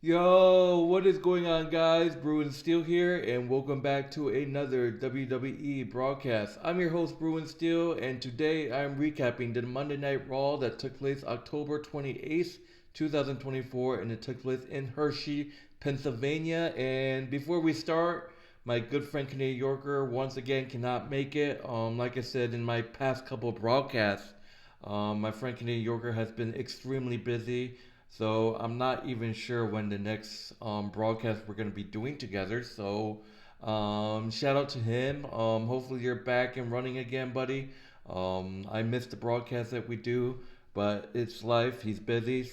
Yo, what is going on, guys? Bruin Steel here, and welcome back to another WWE broadcast. I'm your host, Bruin Steel, and today I'm recapping the Monday Night Raw that took place October 28th, 2024, and it took place in Hershey, Pennsylvania. And before we start, my good friend Canadian Yorker once again cannot make it. Like I said in my past couple of broadcasts, my friend Canadian Yorker has been extremely busy. So I'm not even sure when the next broadcast we're going to be doing together. So shout out to him. Hopefully you're back and running again, buddy. I missed the broadcast that we do, but it's life. He's busy.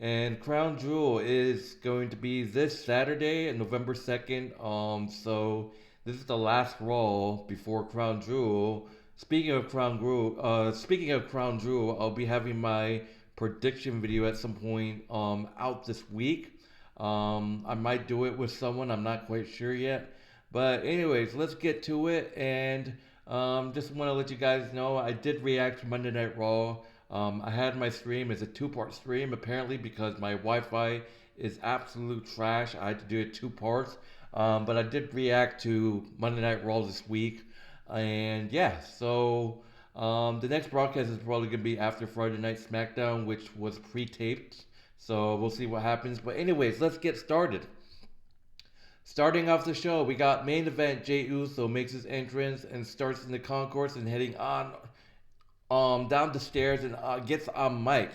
And Crown Jewel is going to be this Saturday, November 2nd. So this is the last Raw before Crown Jewel. Speaking of Crown Jewel, I'll be having my prediction video at some point out this week. I might do it with someone. I'm not quite sure yet. But anyways, let's get to it. And just want to let you guys know I did react to Monday Night Raw. I had my stream as a two-part stream apparently because my Wi-Fi is absolute trash. I had to do it two parts. But I did react to Monday Night Raw this week. And yeah, the next broadcast is probably going to be after Friday Night Smackdown, which was pre-taped. So we'll see what happens. But anyways, let's get started. Starting off the show, we got main event Jey Uso makes his entrance and starts in the concourse and heading on down the stairs and gets on mic.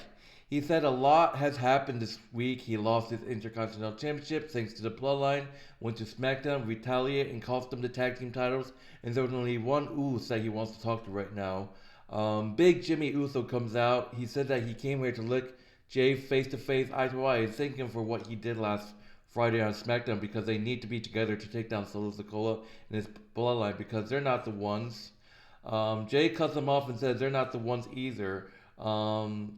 He said a lot has happened this week. He lost his Intercontinental Championship thanks to the Bloodline, went to SmackDown, retaliate, and cost them the tag team titles. And there's only one Uso that he wants to talk to right now. Big Jimmy Uso comes out. He said that he came here to look Jay face to face, eye to eye, and thank him for what he did last Friday on SmackDown because they need to be together to take down Solo Sikoa and his Bloodline because they're not the ones. Jay cuts them off and says they're not the ones either.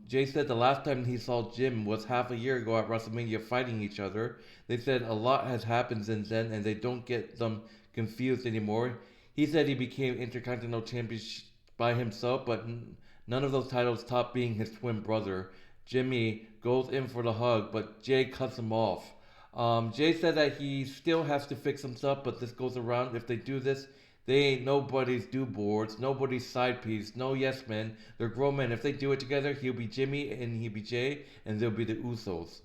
Jay said the last time he saw Jim was half a year ago at WrestleMania fighting each other. They said a lot has happened since then and they don't get them confused anymore. He said he became Intercontinental Champion by himself, but none of those titles top being his twin brother. Jimmy goes in for the hug, but Jay cuts him off. Jay said that he still has to fix himself, but this goes around. If they do this, they ain't nobody's do boards, nobody's side piece, no yes men. They're grown men. If they do it together, he'll be Jimmy and he'll be Jay, and they'll be the Usos.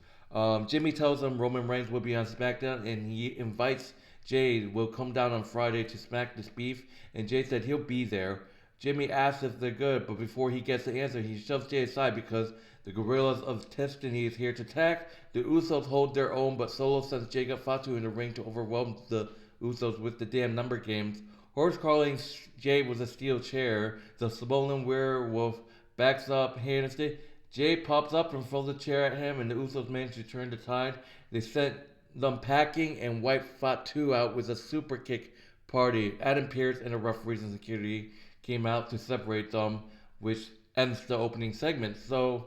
Jimmy tells them Roman Reigns will be on SmackDown, and he invites Jade will come down on Friday to smack this beef, and Jay said he'll be there. Jimmy asks if they're good, but before he gets the answer, he shoves Jay aside because the Gorillas of Destiny is here to attack. The Usos hold their own, but Solo sends Jacob Fatu in the ring to overwhelm the Usos with the damn number games. Horse calling Jay with a steel chair. The Samoan werewolf backs up Hennessy. Jay pops up and throws a chair at him, and the Usos manage to turn the tide. They sent them packing and wipe Fatu out with a super kick party. Adam Pearce and the referees and security came out to separate them, which ends the opening segment. So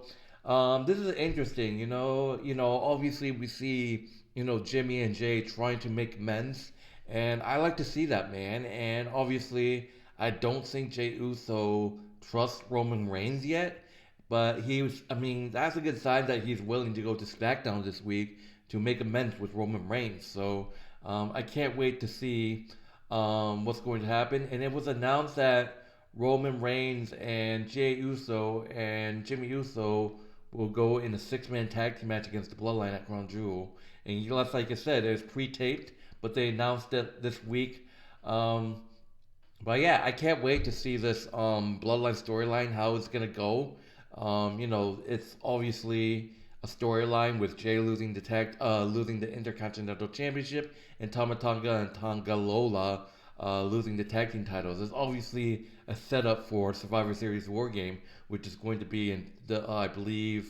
this is interesting. Obviously we see Jimmy and Jay trying to make amends, and I like to see that, man. And obviously I don't think Jey Uso trusts Roman Reigns yet, but that's a good sign that he's willing to go to SmackDown this week to make amends with Roman Reigns. So I can't wait to see what's going to happen. And it was announced that Roman Reigns and Jey Uso and Jimmy Uso will go in a six-man tag team match against the Bloodline at Crown Jewel. And like I said, it was pre-taped, but they announced it this week. But yeah, I can't wait to see this Bloodline storyline, how it's gonna go. It's obviously a storyline with Jay losing the Intercontinental Championship, and Tama Tonga and Tonga Lola losing the tag team titles. It's obviously a setup for Survivor Series War Game, which is going to be in the I believe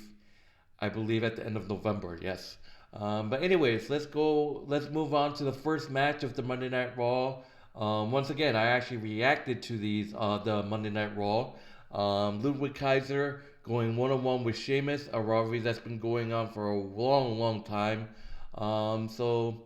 at the end of November. Yes. But anyways, let's go. Let's move on to the first match of the Monday Night Raw. Once again, I actually reacted to the Monday Night Raw. Ludwig Kaiser going one-on-one with Sheamus, a rivalry that's been going on for a long, long time. So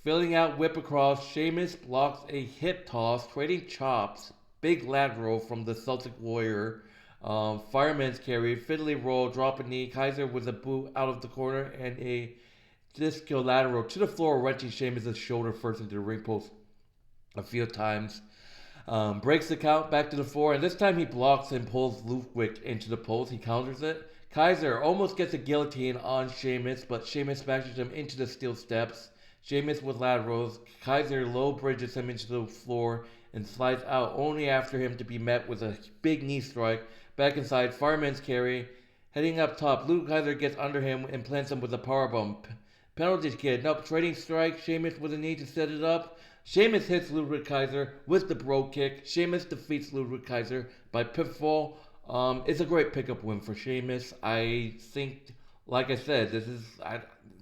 filling out whip across, Sheamus blocks a hip toss, trading chops, big lateral from the Celtic Warrior. Fireman's carry, fiddly roll, drop a knee, Kaiser with a boot out of the corner, and a disco lateral to the floor, wrenching Sheamus' shoulder first into the ring post a few times. Breaks the count back to the floor, and this time he blocks and pulls Ludwig into the post. He counters it. Kaiser almost gets a guillotine on Sheamus, but Sheamus smashes him into the steel steps. Sheamus with laterals. Kaiser low bridges him into the floor and slides out only after him to be met with a big knee strike. Back inside, Fireman's carry. Heading up top, Ludwig Kaiser gets under him and plants him with a powerbomb. Penalty kid. Nope, trading strike. Sheamus with a knee to set it up. Sheamus hits Ludwig Kaiser with the bro kick. Sheamus defeats Ludwig Kaiser by pinfall. It's a great pickup win for Sheamus. I think, like I said,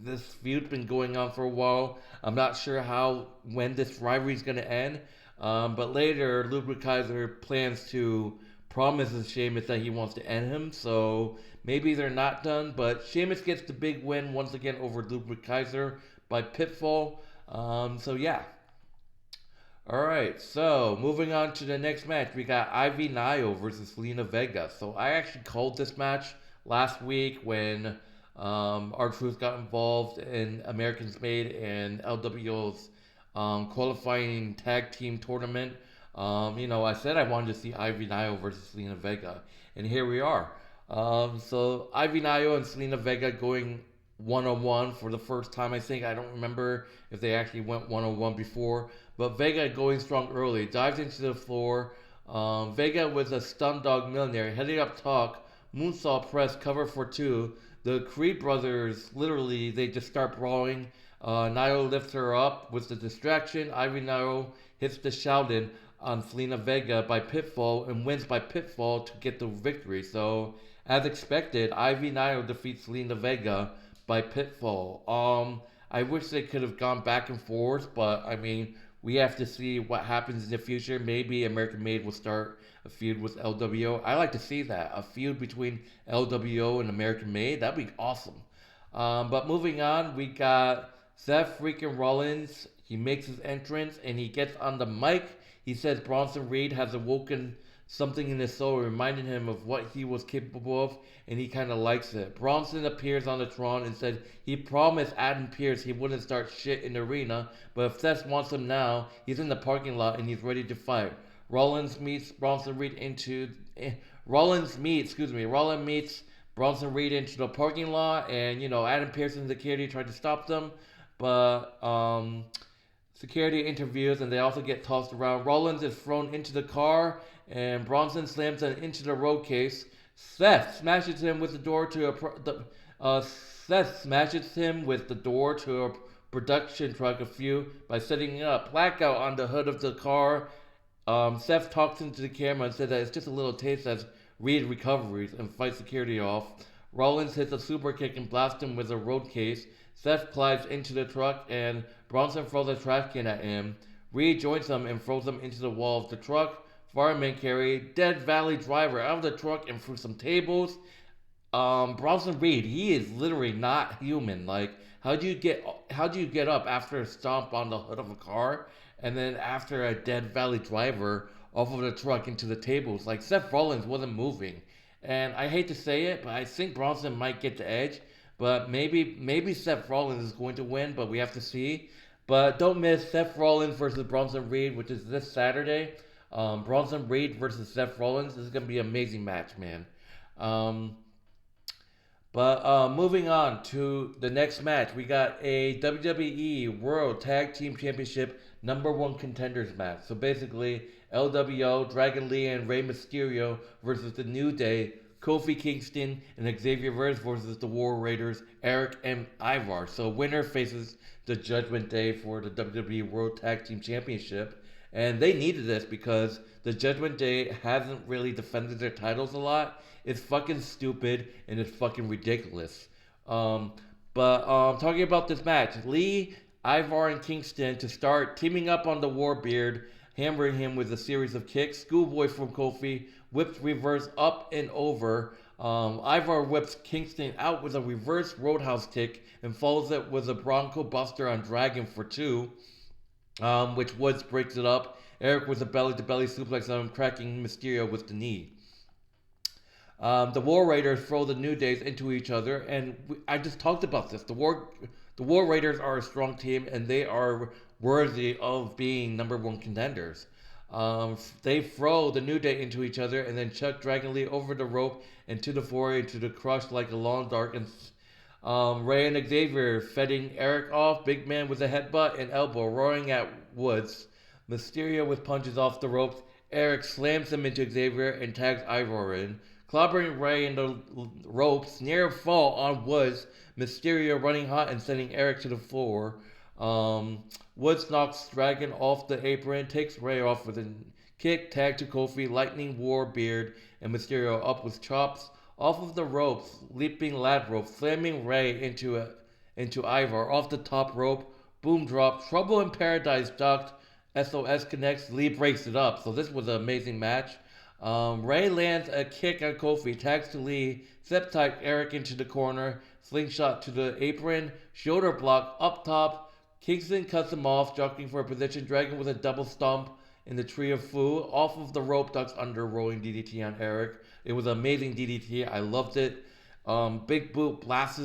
this feud's been going on for a while. I'm not sure when this rivalry is going to end. But later, Ludwig Kaiser plans to promises Sheamus that he wants to end him. So maybe they're not done. But Sheamus gets the big win once again over Ludwig Kaiser by pinfall. So yeah. Alright, so moving on to the next match, we got Ivy Nile versus Zelina Vega. So I actually called this match last week when R-Truth got involved in Americans Made and LWO's qualifying tag team tournament. I said I wanted to see Ivy Nile versus Zelina Vega, and here we are. So Ivy Nile and Zelina Vega going one-on-one for the first time, I think. I don't remember if they actually went one-on-one before. But Vega going strong early, dives into the floor. Vega with a stun dog millionaire, heading up top, moonsault press, cover for two. The Creed brothers, literally, they just start brawling. Nile lifts her up with the distraction. Ivy Nile hits the shout-in on Zelina Vega by pinfall and wins by pinfall to get the victory. So, as expected, Ivy Nile defeats Zelina Vega by pinfall. I wish they could have gone back and forth, but I mean, we have to see what happens in the future. Maybe American Made will start a feud with LWO. I like to see that. A feud between LWO and American Made. That'd be awesome. But moving on, we got Seth freaking Rollins. He makes his entrance and he gets on the mic. He says Bronson Reed has awoken something in his soul, reminding him of what he was capable of, and he kind of likes it. Bronson appears on the Tron and said he promised Adam Pearce he wouldn't start shit in the arena, but if Seth wants him now, he's in the parking lot and he's ready to fight. Rollins meets Bronson Reed Rollins meets Bronson Reed into the parking lot, and Adam Pearce and security tried to stop them, but security interviews and they also get tossed around. Rollins is thrown into the car and Bronson slams him into the road case. Seth smashes him with the door to a production truck by setting up blackout on the hood of the car. Seth talks into the camera and says that it's just a little taste as Reed recovers and fights security off. Rollins hits a super kick and blasts him with a road case. Seth climbs into the truck and Bronson throws a trash can at him. Reed joins him and throws him into the wall of the truck. Fireman carry Dead Valley Driver out of the truck and through some tables. Bronson Reed, he is literally not human. Like, how do you get up after a stomp on the hood of a car and then after a Dead Valley Driver off of the truck into the tables? Like, Seth Rollins wasn't moving. And I hate to say it, but I think Bronson might get the edge. But maybe Seth Rollins is going to win, but we have to see. But don't miss Seth Rollins versus Bronson Reed, which is this Saturday. Bronson Reed versus Seth Rollins. This is going to be an amazing match, man. Moving on to the next match, we got a WWE World Tag Team Championship #1 contenders match. So basically, LWO, Dragon Lee, and Rey Mysterio versus the New Day, Kofi Kingston, and Xavier versus the War Raiders, Erik and Ivar. So winner faces the Judgment Day for the WWE World Tag Team Championship. And they needed this because the Judgment Day hasn't really defended their titles a lot. It's fucking stupid and it's fucking ridiculous. Talking about this match, Lee, Ivar, and Kingston to start teaming up on the Warbeard, hammering him with a series of kicks. Schoolboy from Kofi whips reverse up and over. Ivar whips Kingston out with a reverse roadhouse kick and follows it with a Bronco Buster on Dragon for 2. Which Woods breaks it up. Erik with a belly-to-belly suplex on him, cracking Mysterio with the knee. The War Raiders throw the New Days into each other, and I just talked about this. The War Raiders are a strong team, and they are worthy of being number one contenders. They throw the New Day into each other, and then Chuck Dragon Lee over the rope and to the floor into the crush like a long dark. And Ray and Xavier fending Erik off. Big Man with a headbutt and elbow, roaring at Woods. Mysterio with punches off the ropes. Erik slams him into Xavier and tags Ivar in. Clobbering Ray in the ropes, near fall on Woods. Mysterio running hot and sending Erik to the floor. Woods knocks Dragon off the apron, takes Ray off with a kick, tag to Kofi, Lightning War Beard, and Mysterio up with chops off of the ropes, leaping lad rope, slamming Ray into Ivar off the top rope, boom drop, Trouble in Paradise ducked, SOS connects, Lee breaks it up. So this was an amazing match. Ray lands a kick on Kofi, tags to Lee, step type Erik into the corner, slingshot to the apron, shoulder block up top. Kingston cuts him off, jockeying for a position. Dragon with a double stomp in the Tree of Fu. Off of the rope, ducks under, rolling DDT on Erik. It was an amazing DDT. I loved it. Big boot blasts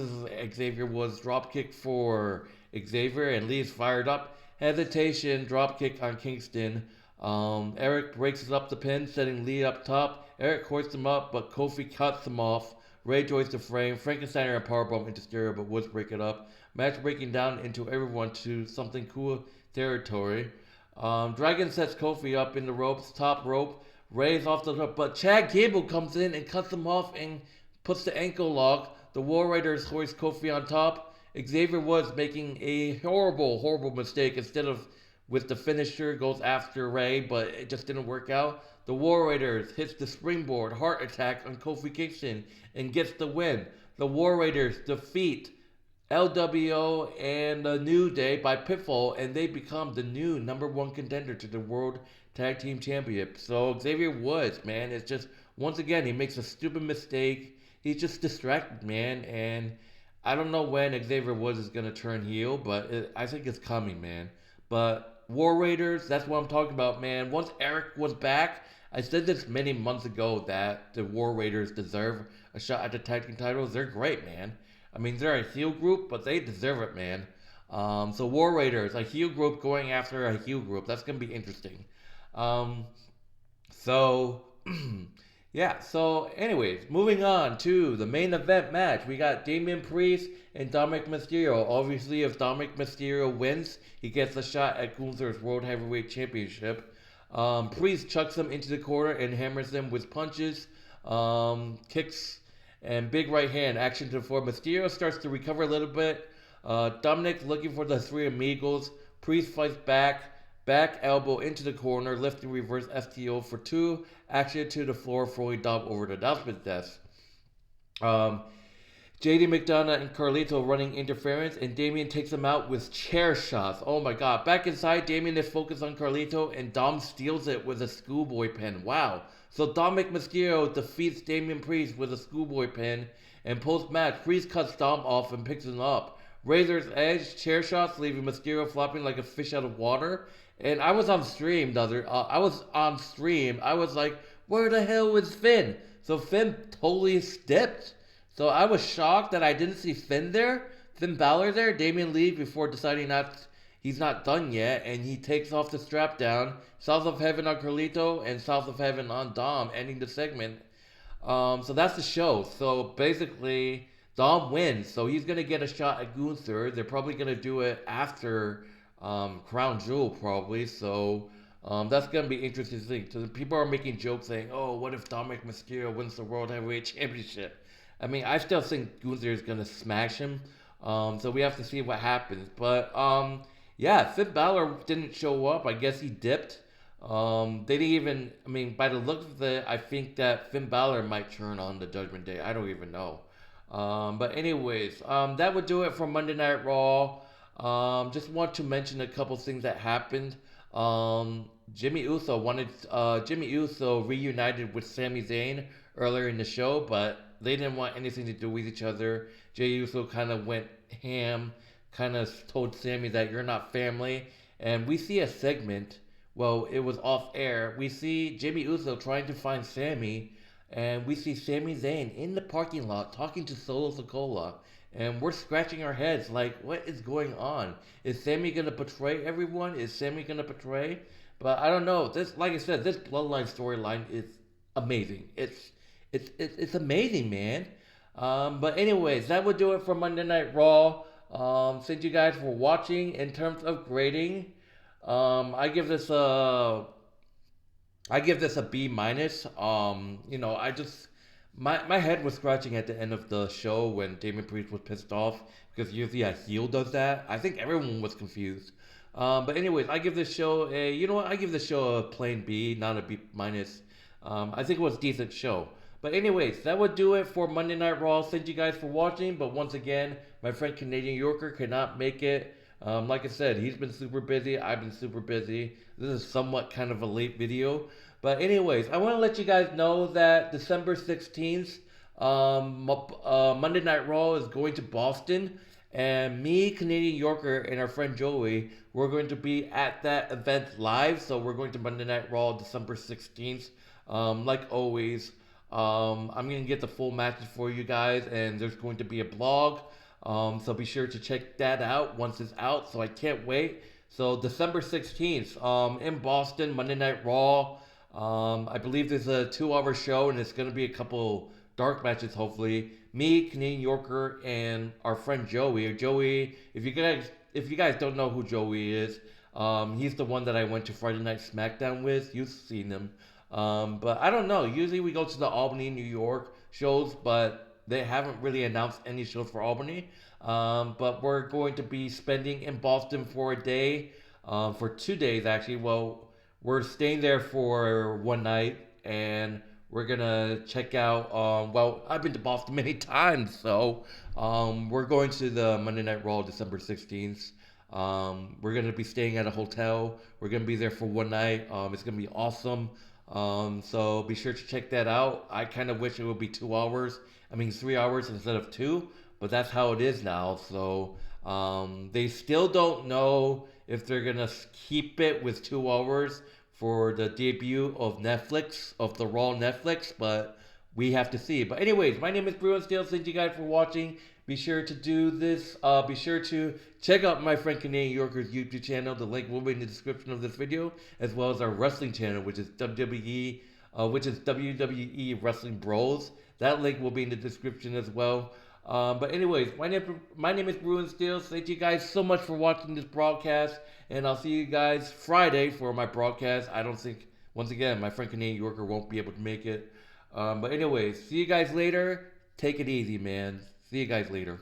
Xavier Woods. Drop kick for Xavier, and Lee's fired up. Hesitation, drop kick on Kingston. Erik breaks up the pin, setting Lee up top. Erik hoists him up, but Kofi cuts him off. Ray joins the frame. Frankensteiner and powerbomb into Mysterio, but Woods break it up. Match breaking down into everyone to something cool territory. Dragon sets Kofi up in the ropes, top rope. Ray's off the rope, but Chad Gable comes in and cuts him off and puts the ankle lock. The War Raiders hoist Kofi on top. Xavier Woods making a horrible mistake. Instead of with the finisher, goes after Ray, but it just didn't work out. The War Raiders hits the springboard heart attack on Kofi Kingston and gets the win. The War Raiders defeat LWO and the New Day by pinfall, and they become the new number one contender to the World Tag Team Championship. So Xavier Woods, man, it's just, once again, he makes a stupid mistake. He's just distracted, man, and I don't know when Xavier Woods is going to turn heel, but I think it's coming, man. But War Raiders, that's what I'm talking about, man. Once Erik was back, I said this many months ago that the War Raiders deserve a shot at the tag team titles. They're great, man. I mean, they're a heel group, but they deserve it, man. So War Raiders, a heel group going after a heel group. That's going to be interesting. So, yeah. So, anyways, moving on to the main event match. We got Damian Priest and Dominik Mysterio. Obviously, if Dominik Mysterio wins, he gets a shot at Gunther's World Heavyweight Championship. Priest chucks him into the corner and hammers him with punches, kicks, and big right hand action to the floor. Mysterio starts to recover a little bit. Dominik looking for the Three Amigos. Priest fights back elbow into the corner, lifting reverse STO for two. Action to the floor, throwing Dom over the announcement desk. JD McDonagh and Carlito running interference, and Damian takes him out with chair shots. Oh my god. Back inside, Damian is focused on Carlito, and Dom steals it with a schoolboy pin. Wow. So Dominik Mysterio defeats Damian Priest with a schoolboy pin, and post-match, Priest cuts Dom off and picks him up. Razor's Edge, chair shots, leaving Mysterio flopping like a fish out of water. And I was on stream, I was like, where the hell was Finn? So Finn totally stepped. So I was shocked that I didn't see Finn there. Finn Balor there. Damian leaves before deciding he's not done yet. And he takes off the strap down. South of Heaven on Carlito and South of Heaven on Dom, ending the segment. So that's the show. So basically, Dom wins. So he's going to get a shot at Gunther. They're probably going to do it after Crown Jewel, probably. So that's going to be interesting to see. So people are making jokes saying, oh, what if Dominik Mysterio wins the World Heavyweight Championship? I mean, I still think Gunther is going to smash him. So we have to see what happens. But, yeah, Finn Balor didn't show up. I guess he dipped. They didn't even, I mean, by the look of it, I think that Finn Balor might turn on the Judgment Day. I don't even know. But anyways, that would do it for Monday Night Raw. Just want to mention a couple things that happened. Jimmy Uso reunited with Sami Zayn earlier in the show, but they didn't want anything to do with each other. Jey Uso kind of went ham, kind of told Sami that you're not family. And we see a segment, well, it was off air. We see Jimmy Uso trying to find Sami and we see Sami Zayn in the parking lot talking to Solo Sikoa, and we're scratching our heads like, what is going on? Is Sami gonna betray everyone? Is Sami gonna betray? But I don't know. This, like I said, this Bloodline storyline is amazing. It's amazing, man. But anyways, that would do it for Monday Night Raw. Thank you guys for watching. In terms of grading, I give this a B minus. I just my head was scratching at the end of the show when Damon Priest was pissed off because usually a heel does that. I think everyone was confused. But anyways, I give this show a I give this show a plain B, not a B minus. I think it was a decent show. But anyways, that would do it for Monday Night Raw. Thank you guys for watching. But once again, my friend Canadian Yorker could not make it. Like I said, he's been super busy. I've been super busy. This is somewhat kind of a late video. But anyways, I want to let you guys know that December 16th, Monday Night Raw is going to Boston. And me, Canadian Yorker, and our friend Joey, we're going to be at that event live. So we're going to Monday Night Raw December 16th. Like always, I'm going to get the full matches for you guys. And there's going to be a blog. So be sure to check that out once it's out. So I can't wait. So December 16th, in Boston, Monday Night Raw. I believe there's a 2-hour show, and it's going to be a couple dark matches, hopefully. Me, Canadian Yorker, and our friend Joey. Joey, if you guys don't know who Joey is, he's the one that I went to Friday Night Smackdown with. You've seen him. But I don't know. Usually we go to the Albany, New York shows, but they haven't really announced any shows for Albany. But we're going to be spending in Boston for a day, for 2 days actually. Well, we're staying there for one night, and we're gonna check out. Well, I've been to Boston many times, so we're going to the Monday Night Raw December 16th. We're gonna be staying at a hotel. We're gonna be there for one night. It's gonna be awesome. So be sure to check that out. I kind of wish it would be 2 hours. I mean 3 hours instead of 2, but that's how it is now. So they still don't know if they're gonna keep it with 2 hours for the debut of Netflix, of the Raw Netflix, but we have to see. But anyways, my name is Bruin Steele. Thank you guys for watching. Be sure to do this. Be sure to check out my friend Canadian Yorker's YouTube channel. The link will be in the description of this video, as well as our wrestling channel, which is WWE Wrestling Bros. That link will be in the description as well. But anyways, my name is Bruin Steele. Thank you guys so much for watching this broadcast, and I'll see you guys Friday for my broadcast. I don't think, once again, my friend Canadian Yorker won't be able to make it. But anyways, see you guys later. Take it easy, man. See you guys later.